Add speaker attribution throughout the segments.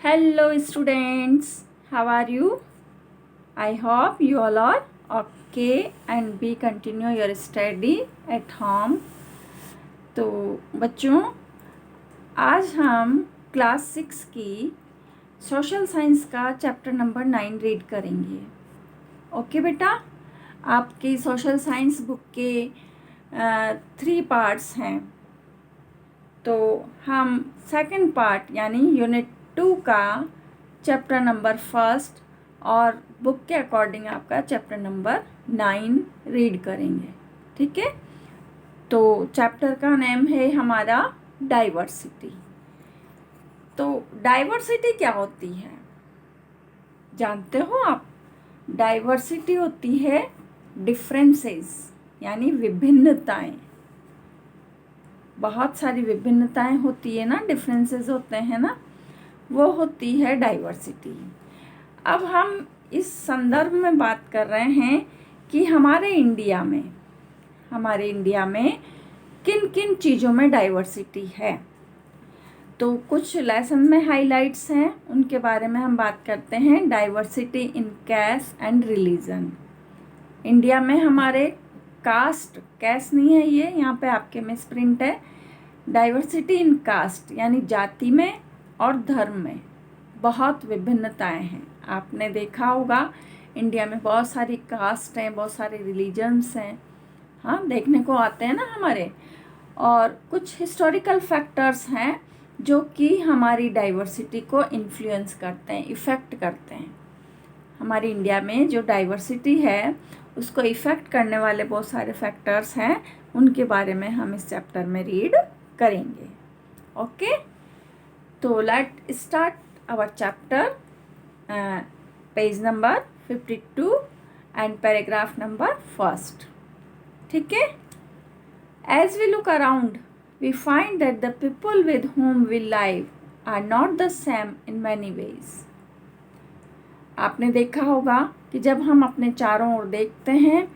Speaker 1: Hello students, how are you? I hope you all are okay and be continue your study at home. तो बच्चों, आज हम class 6 की social science का chapter number 9 read करेंगे. Okay बेटा, आपकी सोशल साइंस बुक के 3 पार्ट्स हैं. तो हम सेकंड पार्ट यानी यूनिट 2 का चैप्टर नंबर 1 और बुक के अकॉर्डिंग आपका चैप्टर नंबर 9 रीड करेंगे. ठीक है, तो चैप्टर का नेम है हमारा डाइवर्सिटी. तो डाइवर्सिटी क्या होती है जानते हो आप? डाइवर्सिटी होती है डिफरेंसेस यानी विभिन्नताएं. बहुत सारी विभिन्नताएं होती है ना, डिफरेंसेस होते हैं ना, वो होती है डाइवर्सिटी. अब हम इस संदर्भ में बात कर रहे हैं कि हमारे इंडिया में किन किन चीज़ों में डाइवर्सिटी है. तो कुछ लेसन में हाइलाइट्स हैं, उनके बारे में हम बात करते हैं. Diversity in caste and religion. India में हमारे कैस्ट नहीं है, ये यहाँ पे आपके मिस प्रिंट है. डाइवर्सिटी इन कास्ट यानी जाति में और धर्म में बहुत विभिन्नताएं हैं. आपने देखा होगा इंडिया में बहुत सारी कास्ट हैं, बहुत सारे रिलीजन्स हैं. हाँ, देखने को आते हैं ना हमारे. और कुछ हिस्टोरिकल फैक्टर्स हैं जो कि हमारी डाइवर्सिटी को इन्फ्लुएंस करते हैं, इफ़ेक्ट करते हैं. हमारी इंडिया में जो डाइवर्सिटी है उसको इफ़ेक्ट करने वाले बहुत सारे फैक्टर्स हैं, उनके बारे में हम इस चैप्टर में रीड करेंगे. ओके, तो let start our chapter. Page number 52 and paragraph number 1. ठीक है. As we look around we find that the people with whom we live are not the same in many ways. आपने देखा होगा कि जब हम अपने चारों ओर देखते हैं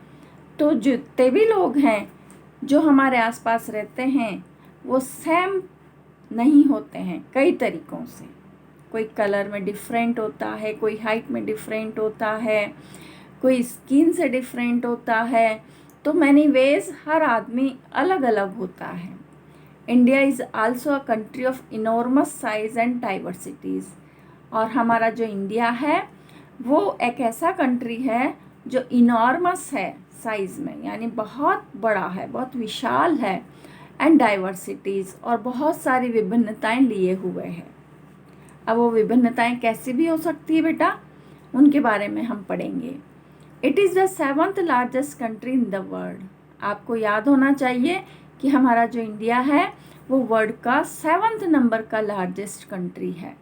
Speaker 1: तो जितने भी लोग हैं जो हमारे आसपास रहते हैं वो सेम नहीं होते हैं कई तरीक़ों से. कोई कलर में डिफरेंट होता है, कोई हाइट में डिफरेंट होता है, कोई स्किन से डिफरेंट होता है. तो मैनी वेज हर आदमी अलग अलग होता है. India is also a country of enormous size and diversities. और हमारा जो इंडिया है वो एक ऐसा कंट्री है जो इनॉर्मस है साइज़ में, यानी बहुत बड़ा है, बहुत विशाल है. एंड डाइवर्सिटीज़ और बहुत सारी विभिन्नताएं लिए हुए हैं. अब वो विभिन्नताएं कैसी भी हो सकती है बेटा, उनके बारे में हम पढ़ेंगे. It is the 7th largest country in the world. आपको याद होना चाहिए कि हमारा जो इंडिया है वो वर्ल्ड का 7th नंबर का लार्जेस्ट कंट्री है.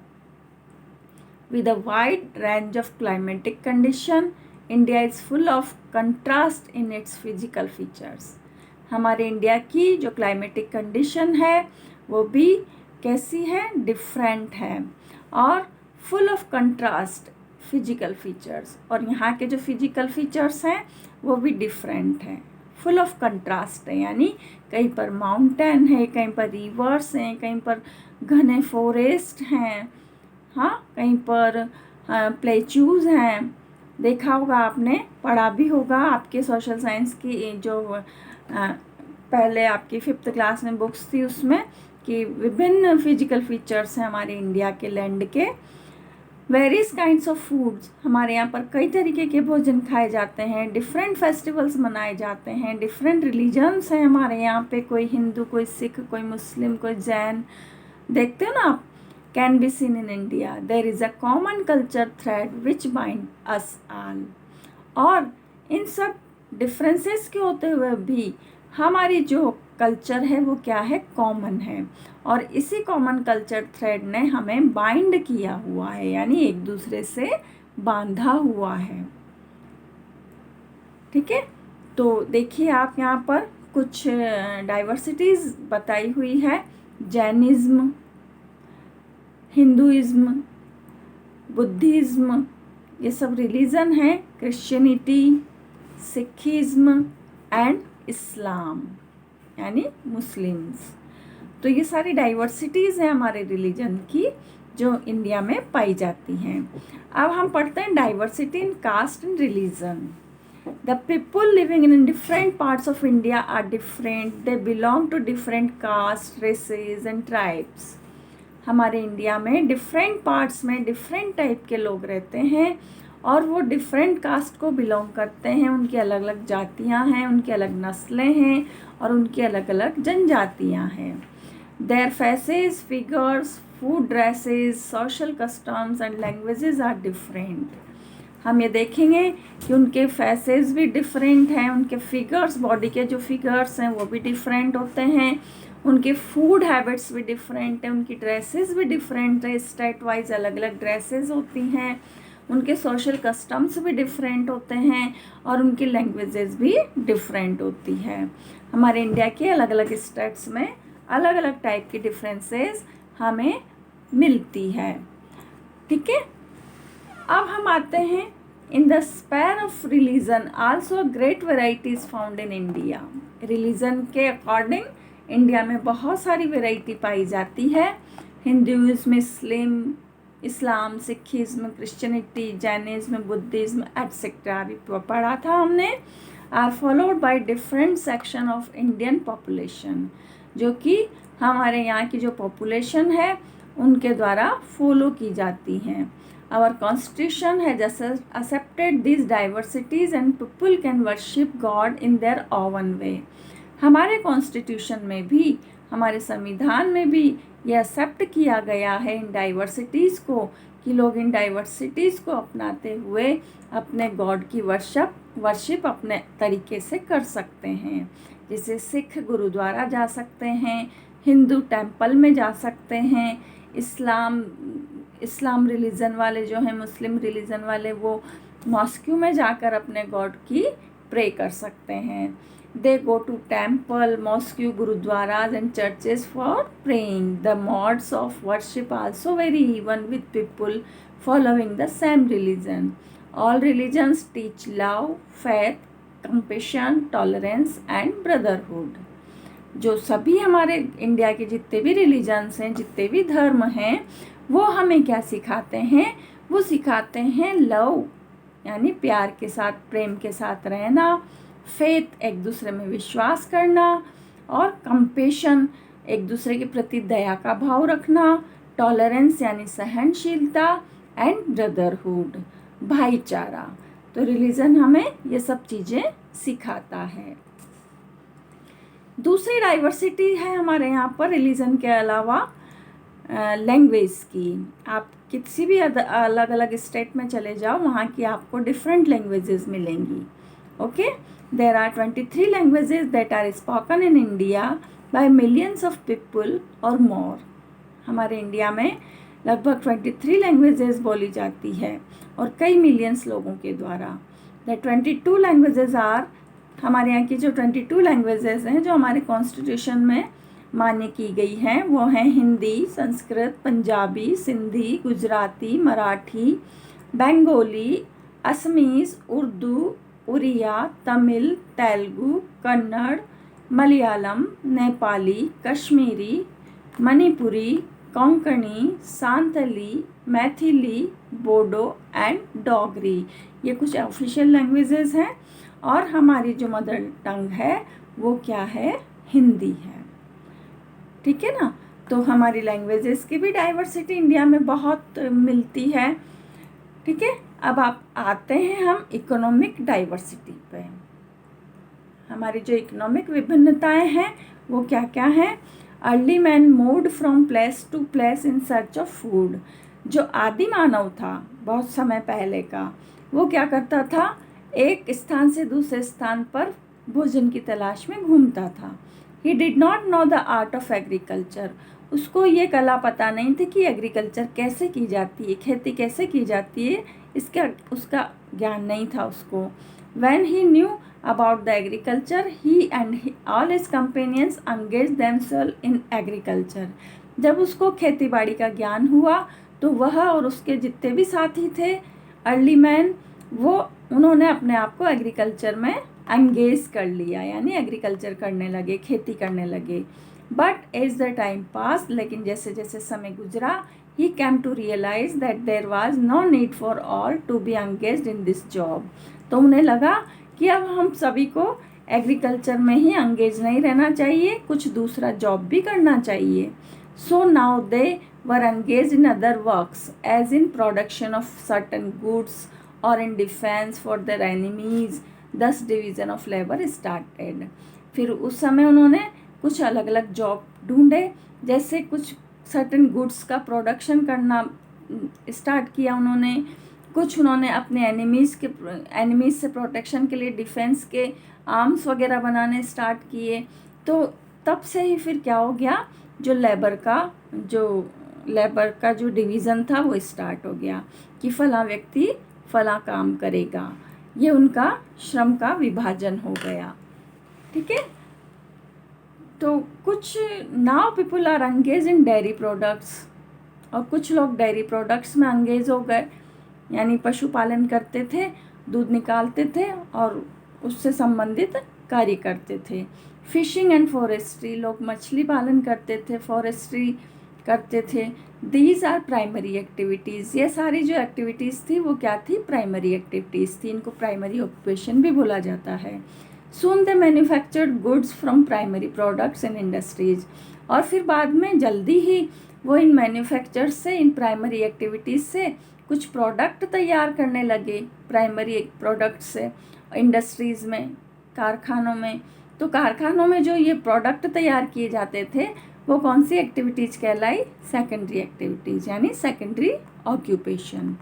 Speaker 1: With a wide range of climatic condition, India is full of contrast in its physical features. हमारे इंडिया की जो क्लाइमेटिक कंडीशन है वो भी कैसी है, डिफरेंट है और full of contrast physical features. और यहाँ के जो फिजिकल फीचर्स हैं वो भी डिफरेंट हैं, फुल ऑफ कंट्रास्ट है. यानी कहीं पर माउंटेन है, कहीं पर रिवर्स हैं, कहीं पर घने फॉरेस्ट हैं, हाँ, कहीं पर प्लेच्यूज हैं. देखा होगा आपने, पढ़ा भी होगा आपके सोशल साइंस की जो पहले आपकी 5th क्लास में बुक्स थी उसमें, कि विभिन्न फिजिकल फीचर्स हैं हमारे इंडिया के लैंड के. Various kinds of foods. हमारे यहाँ पर कई तरीके के भोजन खाए जाते हैं. डिफरेंट फेस्टिवल्स मनाए जाते हैं. डिफरेंट रिलीजन्स हैं हमारे यहाँ पे, कोई हिंदू, कोई सिख, कोई मुस्लिम, कोई जैन. देखते हो ना आप, can be seen in India. There is a common culture thread which bind us all. और इन सब डिफरेंसेस के होते हुए भी हमारी जो कल्चर है वो क्या है, कॉमन है. और इसी कॉमन कल्चर थ्रेड ने हमें बाइंड किया हुआ है, यानी एक दूसरे से बांधा हुआ है. ठीक है, तो देखिए आप यहाँ पर कुछ डाइवर्सिटीज़ बताई हुई है. जैनिज़्म, हिंदुइज़्म, बुद्धिज़्म, ये सब रिलीजन है. क्रिश्चियनिटी, सिखिज़्म एंड इस्लाम यानी मुस्लिम्स. तो ये सारी डाइवर्सिटीज़ हैं हमारे रिलीजन की. जो इंडिया में पाई जाती हैं। अब हम पढ़ते हैं diversity in caste and religion. The people living in different parts of India are different. They belong to different castes, races and tribes. हमारे इंडिया में डिफरेंट पार्ट्स में डिफरेंट टाइप के लोग रहते हैं और वो डिफरेंट कास्ट को बिलोंग करते हैं। उनकी अलग अलग जातियां हैं, उनकी अलग नस्लें हैं और उनकी अलग अलग जनजातियां हैं। Their faces, figures, food, dresses, social customs and languages are different. हम ये देखेंगे कि उनके फेसेस भी डिफरेंट हैं, उनके फिगर्स, बॉडी के जो फिगर्स हैं वो भी डिफरेंट होते हैं, उनके फूड हैबिट्स भी डिफरेंट हैं, उनकी ड्रेसेस भी डिफरेंट है, स्टेट वाइज अलग अलग ड्रेसेस होती हैं, उनके सोशल कस्टम्स भी डिफरेंट होते हैं और उनकी लैंग्वेजेस भी डिफरेंट होती है। हमारे इंडिया के अलग अलग स्टेट्स में अलग अलग टाइप की डिफरेंसेस हमें मिलती है। ठीक है, अब हम आते हैं in the sphere of religion also great varieties found in India. Religion के अकॉर्डिंग इंडिया में बहुत सारी वेराइटी पाई जाती है। Hinduism, Islam, Sikhism, Christianity, Jainism, Buddhism etcetera भी पढ़ा था हमने। Are followed by different section of Indian population, जो कि हमारे यहाँ की जो पॉपुलेशन है उनके द्वारा फॉलो की जाती हैं। Our constitution has accepted these diversities and people can worship God in their own way. हमारे कॉन्स्टिट्यूशन में भी, हमारे संविधान में भी ये एक्सेप्ट किया गया है इन डाइवर्सिटीज़ को, कि लोग इन डाइवर्सिटीज़ को अपनाते हुए अपने गॉड की वर्शिप अपने तरीके से कर सकते हैं। जैसे सिख गुरुद्वारा जा सकते हैं, हिंदू टेम्पल में जा सकते हैं, इस्लाम रिलीजन वाले जो हैं, मुस्लिम रिलीजन वाले, वो मॉस्क्यू में जाकर अपने गॉड की प्रे कर सकते हैं। They go to temple, mosque, gurudwaras and churches for praying. The modes of worship also vary even with people following the same religion. All religions teach love, faith, compassion, tolerance and brotherhood. जो सभी हमारे India के जितने भी religions हैं, जितने भी धर्म हैं, वो हमें क्या सिखाते हैं? वो सिखाते हैं लव, यानी प्यार के साथ, प्रेम के साथ रहना, फेथ, एक दूसरे में विश्वास करना, और कंपेशन, एक दूसरे के प्रति दया का भाव रखना, टॉलरेंस यानी सहनशीलता, एंड ब्रदरहुड, भाईचारा। तो रिलीजन हमें ये सब चीज़ें सिखाता है। दूसरी डाइवर्सिटी है हमारे यहाँ पर रिलीजन के अलावा लैंग्वेज की। आप किसी भी अलग अलग स्टेट में चले जाओ, वहाँ की आपको डिफरेंट लैंग्वेजेस मिलेंगी। Okay, there are 23 languages that are spoken in India by millions of people और मोर। हमारे इंडिया में लगभग 23 लैंग्वेजेस बोली जाती है और कई मिलियंस लोगों के द्वारा। द 22 लैंग्वेजेस आर, हमारे यहाँ की जो 22 लैंग्वेजेस हैं जो हमारे कॉन्स्टिट्यूशन में मान्य की गई हैं, वो हैं हिंदी, संस्कृत, पंजाबी, सिंधी, गुजराती, मराठी, बंगाली, असमीज, उर्दू, उड़िया, तमिल, तेलुगु, कन्नड़, मलयालम, नेपाली, कश्मीरी, मणिपुरी, कोंकणी, सांथली, मैथिली, बोडो एंड डोगरी। ये कुछ ऑफिशियल लैंग्वेजेस हैं और हमारी जो मदर टंग है वो क्या है? हिंदी है। ठीक है ना। तो हमारी लैंग्वेजेस की भी डाइवर्सिटी इंडिया में बहुत मिलती है। ठीक है, अब आप आते हैं हम इकोनॉमिक डाइवर्सिटी पे। हमारी जो इकोनॉमिक विभिन्नताएं हैं वो क्या क्या हैं? Early man moved from place to place in search of food. जो आदि मानव था बहुत समय पहले का, वो क्या करता था? एक स्थान से दूसरे स्थान पर भोजन की तलाश में घूमता था। He did not know the art of agriculture. उसको ये कला पता नहीं थी कि एग्रीकल्चर कैसे की जाती है, खेती कैसे की जाती है, उसका ज्ञान नहीं था उसको। When he knew about the agriculture, he and all his companions engaged themselves in agriculture. जब उसको खेती बाड़ी का ज्ञान हुआ तो वह और उसके जितने भी साथी थे अर्ली मैन, उन्होंने अपने आप को एग्रीकल्चर में एंगेज कर लिया, यानी एग्रीकल्चर करने लगे, खेती करने लगे। But as the time pass, लेकिन जैसे जैसे समय गुजरा, he came to realise that there was no need for all to be engaged in this job. तो उन्हें लगा कि अब हम सभी को एग्रीकल्चर में ही एंगेज नहीं रहना चाहिए, कुछ दूसरा जॉब भी करना चाहिए। So now they were engage in other works as in production of certain goods और in defence for their enemies. 10 division of labour started. फिर उस समय उन्होंने कुछ अलग अलग जॉब ढूंढे, जैसे कुछ सर्टन गुड्स का प्रोडक्शन करना स्टार्ट किया उन्होंने, कुछ उन्होंने अपने एनिमीज़ से प्रोटेक्शन के लिए डिफेंस के आर्म्स वगैरह बनाने स्टार्ट किए। तो तब से ही फिर क्या हो गया, जो लेबर का जो डिवीज़न था वो स्टार्ट हो गया कि फलां व्यक्ति फलां काम करेगा। ये उनका श्रम का विभाजन हो गया। ठीक है। तो कुछ now people are engage in dairy products, और कुछ लोग डेयरी प्रोडक्ट्स में एंगेज हो गए, यानी पशुपालन करते थे, दूध निकालते थे और उससे संबंधित कार्य करते थे। फिशिंग एंड फॉरेस्ट्री, लोग मछली पालन करते थे, फॉरेस्ट्री करते थे। दीज आर प्राइमरी एक्टिविटीज़, ये सारी जो एक्टिविटीज़ थी वो क्या थी, प्राइमरी एक्टिविटीज़ थी। इनको प्राइमरी ऑक्यूपेशन भी बोला जाता है। Soon they manufactured goods from primary products in industries, और फिर बाद में जल्दी ही वो इन मैन्युफैक्चर्स से, इन प्राइमरी एक्टिविटीज़ से कुछ प्रोडक्ट तैयार करने लगे, प्राइमरी प्रोडक्ट से इंडस्ट्रीज़ में, कारखानों में। तो कारखानों में जो ये प्रोडक्ट तैयार किए जाते थे वो कौन सी एक्टिविटीज़ कहलाई, सेकेंडरी एक्टिविटीज़, यानी सेकेंडरी ऑक्यूपेशन।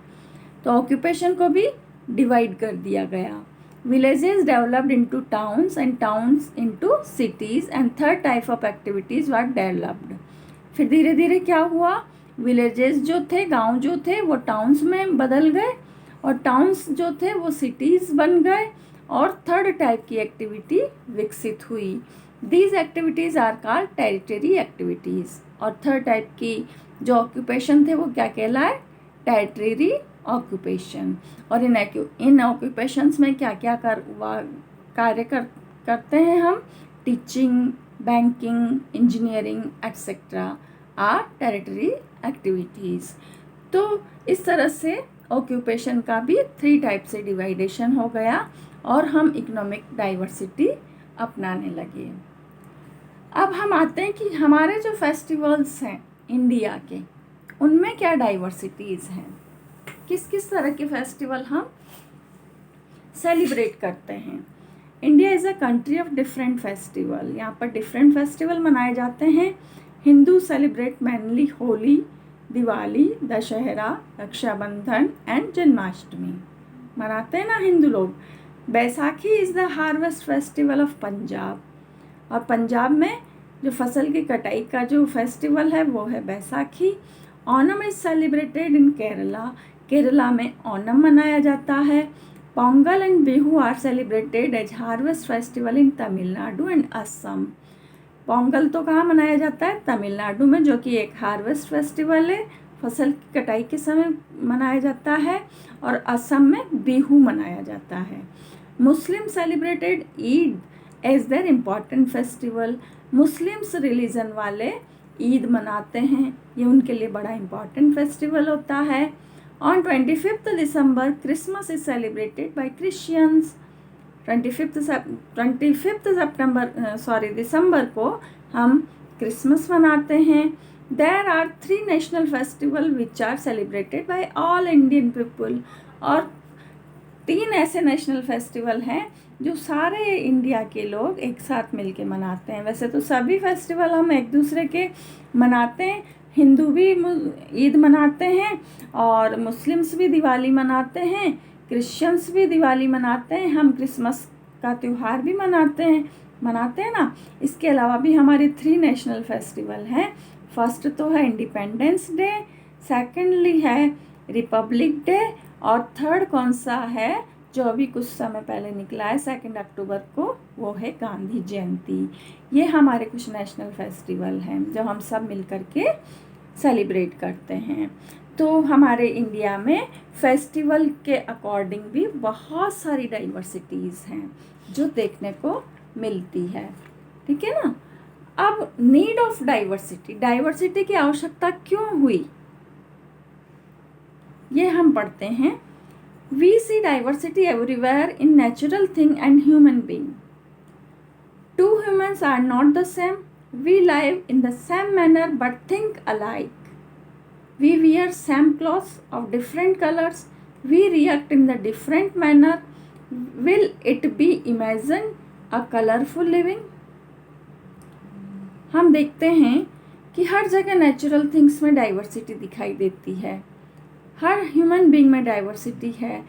Speaker 1: तो ऑक्यूपेशन को भी डिवाइड कर दिया गया। Villages developed into towns and towns into cities, and third type of activities were developed. फिर धीरे धीरे क्या हुआ, विलेजेस जो थे, गांव जो थे, वो टाउन्स में बदल गए, और टाउन्स जो थे वो सिटीज़ बन गए, और थर्ड टाइप की एक्टिविटी विकसित हुई। These activities are called territory activities. और थर्ड टाइप की जो ऑक्यूपेशन थे वो क्या कहलाए, टेरिटरी ऑक्यूपेशन। और इन ऑक्यूपेशंस में क्या क्या कार्य करते हैं हम, teaching, banking, engineering etcetera are territory activities. तो इस तरह से ऑक्यूपेशन का भी 3 टाइप से डिवाइडेशन हो गया, और हम इकोनॉमिक डाइवर्सिटी अपनाने लगे। अब हम आते हैं कि हमारे जो फेस्टिवल्स हैं इंडिया के, उनमें क्या डाइवर्सिटीज़ हैं, किस किस तरह के फेस्टिवल हम सेलिब्रेट करते हैं। India is a country of different festival, यहाँ पर डिफरेंट फेस्टिवल मनाए जाते हैं। Hindu celebrate mainly Holi, Diwali, Dussehra, Rakshabandhan and Janmashtami मनाते हैं ना हिंदू लोग। Baisakhi is the harvest festival of Punjab, और पंजाब में जो फसल की कटाई का जो फेस्टिवल है वो है Baisakhi. Onam is celebrated in Kerala, Kerala में ओणम मनाया जाता है। Pongal and Bihu are celebrated as harvest festival in Tamil Nadu and Assam. Pongal तो कहाँ मनाया जाता है, तमिलनाडु में, जो कि एक हार्वेस्ट फेस्टिवल है, फसल की कटाई के समय मनाया जाता है, और असम में बिहू मनाया जाता है। Muslim celebrated Eid as their important festival, Muslims religion वाले ईद मनाते हैं, ये उनके लिए बड़ा इम्पॉर्टेंट फेस्टिवल होता है। On 25 December Christmas is celebrated by Christians. 25 दिसंबर को हम क्रिसमस मनाते हैं। There are 3 national festival which are celebrated by all Indian people, और 3 ऐसे नेशनल फेस्टिवल हैं जो सारे इंडिया के लोग एक साथ मिलके मनाते हैं। वैसे तो सभी फेस्टिवल हम एक दूसरे के मनाते हैं, हिंदू भी ईद मनाते हैं, और मुस्लिम्स भी दिवाली मनाते हैं, क्रिश्चियंस भी दिवाली मनाते हैं, हम क्रिसमस का त्यौहार भी मनाते हैं ना। इसके अलावा भी हमारे 3 नेशनल फेस्टिवल हैं। फर्स्ट तो है इंडिपेंडेंस डे, सेकेंडली है रिपब्लिक डे, और थर्ड कौन सा है जो अभी कुछ समय पहले निकला है 2 अक्टूबर को, वो है गांधी जयंती। ये हमारे कुछ नेशनल फेस्टिवल हैं जो हम सब मिल कर के सेलिब्रेट करते हैं। तो हमारे इंडिया में फेस्टिवल के अकॉर्डिंग भी बहुत सारी डाइवर्सिटीज़ हैं जो देखने को मिलती है। ठीक है ना। अब नीड ऑफ डाइवर्सिटी, डाइवर्सिटी की आवश्यकता क्यों हुई, ये हम पढ़ते हैं। We see diversity everywhere in natural thing and human being. Two humans are not the same, we live in the same manner but think alike, we wear same clothes of different colors, we react in the different manner, will it be imagined a colorful living? हम देखते हैं कि हर जगह natural things में diversity दिखाई देती है, हर human being में डाइवर्सिटी है।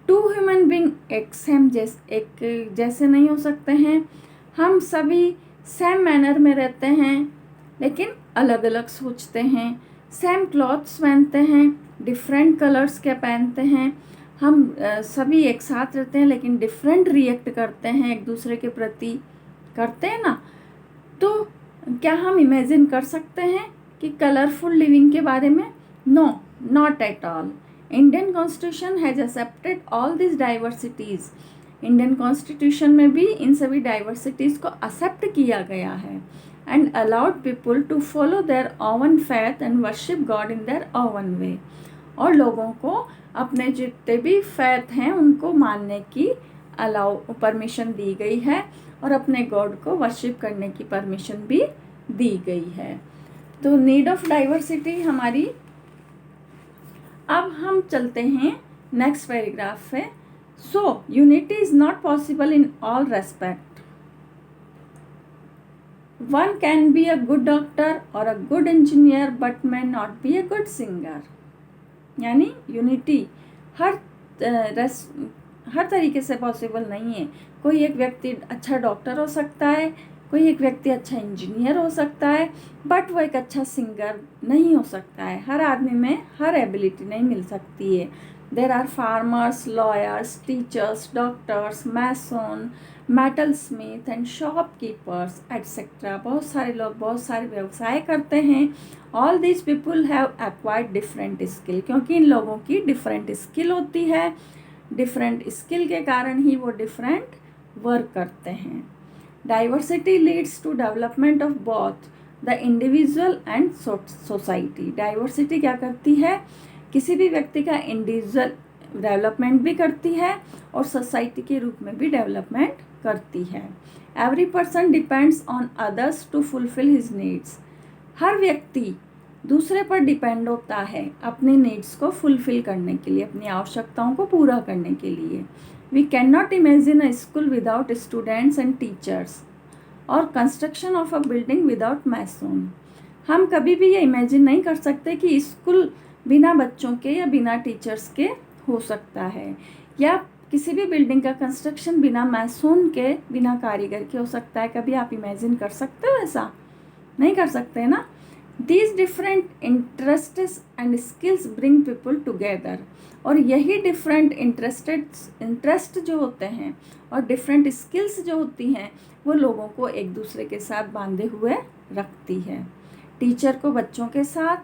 Speaker 1: टू ह्यूमन बीइंग एक जैसे नहीं हो सकते हैं, हम सभी सेम मैनर में रहते हैं लेकिन अलग अलग सोचते हैं, सेम क्लॉथ्स पहनते हैं, डिफरेंट कलर्स के पहनते हैं, हम सभी एक साथ रहते हैं लेकिन डिफरेंट रिएक्ट करते हैं एक दूसरे के प्रति, करते हैं ना। तो क्या हम इमेजिन कर सकते हैं कि कलरफुल लिविंग के बारे में? No, not at all. Indian constitution has accepted all this diversities. Indian constitution में भी इन सभी डाइवर्सिटीज़ को एक्सेप्ट किया गया है and allowed people to follow their own faith and worship God in their own way। और लोगों को अपने जितने भी faith हैं उनको मानने की परमिशन दी गई है और अपने गॉड को वर्शिप करने की परमिशन भी दी गई है। तो नीड ऑफ डाइवर्सिटी हमारी। अब हम चलते हैं नेक्स्ट पैराग्राफ पे। So unity is not possible in all respect. One can be a good doctor or a good engineer but may not be a good singer। यानी यूनिटी हर तरीके से possible नहीं है। कोई एक व्यक्ति अच्छा डॉक्टर हो सकता है, कोई एक व्यक्ति अच्छा इंजीनियर हो सकता है, बट वो एक अच्छा सिंगर नहीं हो सकता है। हर आदमी में हर एबिलिटी नहीं मिल सकती है। There are farmers, lawyers, teachers, doctors, mason, metal smith and shopkeepers etcetera. बहुत सारे लोग बहुत सारे व्यवसाय करते हैं। All this people have acquired different skill, क्योंकि इन लोगों की डिफरेंट स्किल होती है। डिफरेंट स्किल के कारण ही वो डिफरेंट वर्क करते हैं। Diversity leads to development of both the individual and society. Diversity क्या करती है? किसी भी व्यक्ति का इंडिविजुअल डेवलपमेंट भी करती है और सोसाइटी के रूप में भी डेवलपमेंट करती है। Every person depends on others to fulfil his needs. हर व्यक्ति दूसरे पर डिपेंड होता है अपनी नीड्स को फुलफिल करने के लिए, अपनी आवश्यकताओं को पूरा करने के लिए। We can not imagine a school without students and teachers or construction of a building without mason. हम कभी भी ये इमेजिन नहीं कर सकते कि स्कूल बिना बच्चों के या बिना टीचर्स के हो सकता है, या किसी भी बिल्डिंग का कंस्ट्रक्शन बिना मैसून के, बिना कारीगर के हो सकता है। कभी आप इमेजिन कर सकते हो? ऐसा नहीं कर सकते ना। These different interests and skills bring people together. और यही डिफरेंट इंटरेस्ट जो होते हैं और डिफरेंट स्किल्स जो होती हैं वो लोगों को एक दूसरे के साथ बांधे हुए रखती है। टीचर को बच्चों के साथ,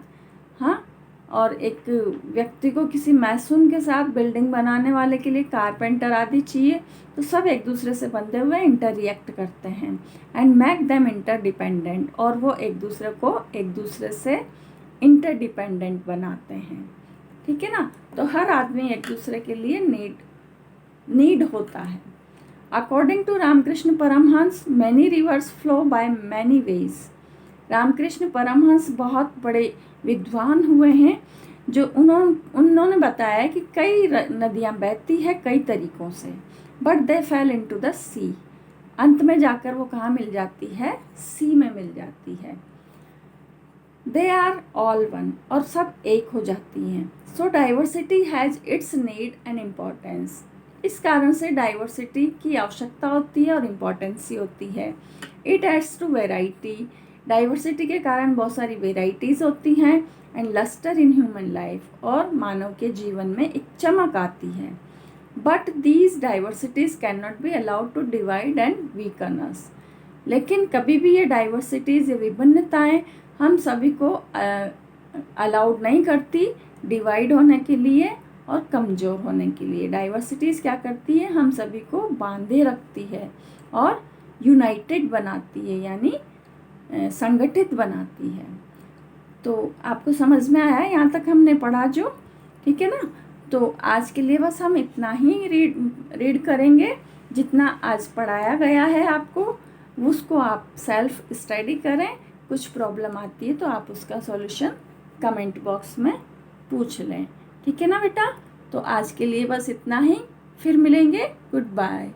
Speaker 1: हाँ, और एक व्यक्ति को किसी मैसून के साथ, बिल्डिंग बनाने वाले के लिए कारपेंटर आदि चाहिए। तो सब एक दूसरे से बंधे हुए इंटर रिएक्ट करते हैं एंड मेक देम इंटरडिपेंडेंट। और वो एक दूसरे को एक दूसरे से इंटरडिपेंडेंट बनाते हैं। ठीक है ना। तो हर आदमी एक दूसरे के लिए नीड होता है। According to Ramakrishna Paramahamsa, many rivers flow by many ways. Ramakrishna Paramahamsa बहुत बड़े विद्वान हुए हैं जो उन्होंने बताया कि कई नदियाँ बहती है कई तरीक़ों से, but they fell into the sea. अंत में जाकर वो कहाँ मिल जाती है? सी में मिल जाती है। दे आर ऑल वन, और सब एक हो जाती हैं। So diversity has its need and importance. इस कारण से डाइवर्सिटी की आवश्यकता होती है और इम्पोर्टेंस होती है। It adds to variety. Diversity के कारण बहुत सारी वेराइटीज़ होती हैं and lustre in human life, और मानव के जीवन में एक चमक आती है। But these diversities can not be allowed to divide and weaken us. लेकिन कभी भी ये डाइवर्सिटीज़, ये विभिन्नताएँ हम सभी को अलाउड नहीं करती डिवाइड होने के लिए और कमज़ोर होने के लिए। डाइवर्सिटीज़ क्या करती है? हम सभी को बांधे रखती है और यूनाइटेड बनाती है, यानी संगठित बनाती है। तो आपको समझ में आया है यहाँ तक हमने पढ़ा जो, ठीक है ना। तो आज के लिए बस हम इतना ही रीड करेंगे, जितना आज पढ़ाया गया है आपको उसको आप सेल्फ स्टडी करें। कुछ प्रॉब्लम आती है तो आप उसका सॉल्यूशन कमेंट बॉक्स में पूछ लें, ठीक है ना बेटा। तो आज के लिए बस इतना ही, फिर मिलेंगे, गुड बाय।